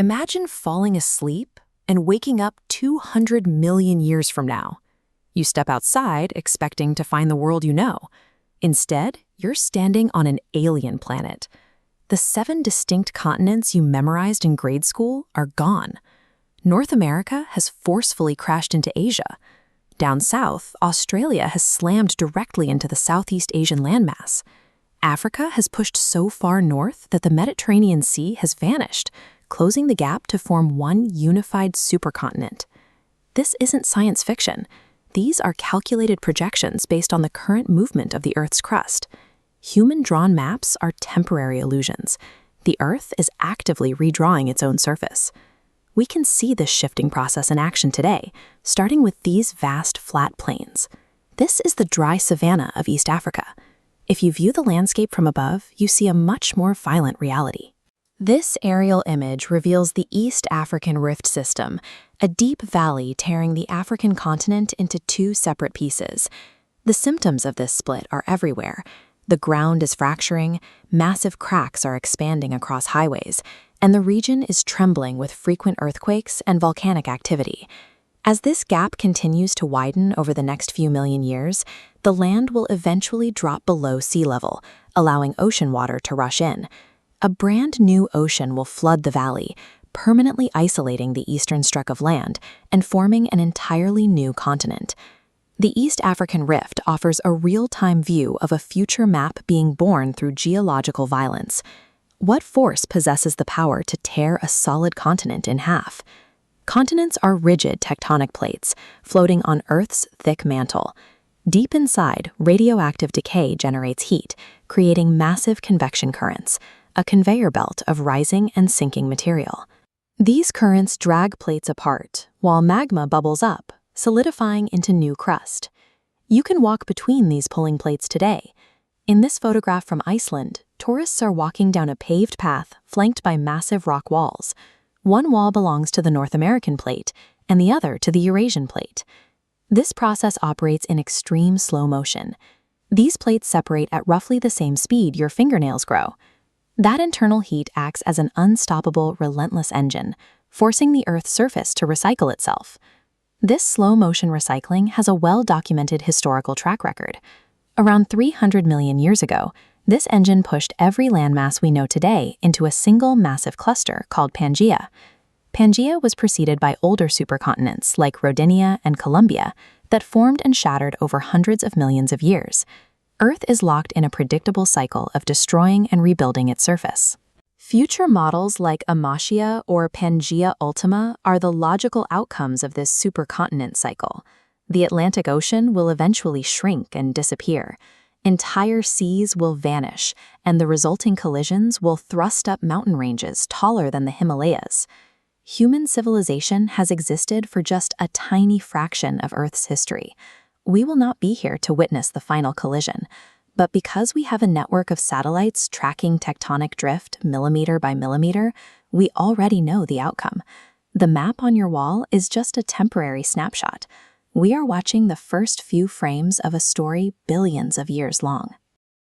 Imagine falling asleep and waking up 200 million years from now. You step outside expecting to find the world you know. Instead, you're standing on an alien planet. The 7 distinct continents you memorized in grade school are gone. North America has forcefully crashed into Asia. Down south, Australia has slammed directly into the Southeast Asian landmass. Africa has pushed so far north that the Mediterranean Sea has vanished, closing the gap to form one unified supercontinent. This isn't science fiction. These are calculated projections based on the current movement of the Earth's crust. Human-drawn maps are temporary illusions. The Earth is actively redrawing its own surface. We can see this shifting process in action today, starting with these vast flat plains. This is the dry savanna of East Africa. If you view the landscape from above, you see a much more violent reality. This aerial image reveals the East African Rift System, a deep valley tearing the African continent into 2 separate pieces. The symptoms of this split are everywhere. The ground is fracturing, massive cracks are expanding across highways, and the region is trembling with frequent earthquakes and volcanic activity. As this gap continues to widen over the next few million years, the land will eventually drop below sea level, allowing ocean water to rush in. A brand new ocean will flood the valley, permanently isolating the eastern strip of land and forming an entirely new continent. The East African Rift offers a real-time view of a future map being born through geological violence. What force possesses the power to tear a solid continent in half? Continents are rigid tectonic plates, floating on Earth's thick mantle. Deep inside, radioactive decay generates heat, creating massive convection currents, a conveyor belt of rising and sinking material. These currents drag plates apart, while magma bubbles up, solidifying into new crust. You can walk between these pulling plates today. In this photograph from Iceland, tourists are walking down a paved path flanked by massive rock walls. One wall belongs to the North American plate, and the other to the Eurasian plate. This process operates in extreme slow motion. These plates separate at roughly the same speed your fingernails grow. That internal heat acts as an unstoppable, relentless engine, forcing the Earth's surface to recycle itself. This slow-motion recycling has a well-documented historical track record. Around 300 million years ago, this engine pushed every landmass we know today into a single massive cluster called Pangaea. Pangaea was preceded by older supercontinents like Rodinia and Columbia that formed and shattered over hundreds of millions of years. Earth is locked in a predictable cycle of destroying and rebuilding its surface. Future models like Amasya or Pangaea Ultima are the logical outcomes of this supercontinent cycle. The Atlantic Ocean will eventually shrink and disappear. Entire seas will vanish, and the resulting collisions will thrust up mountain ranges taller than the Himalayas. Human civilization has existed for just a tiny fraction of Earth's history. We will not be here to witness the final collision, but because we have a network of satellites tracking tectonic drift millimeter by millimeter, we already know the outcome. The map on your wall is just a temporary snapshot. We are watching the first few frames of a story billions of years long.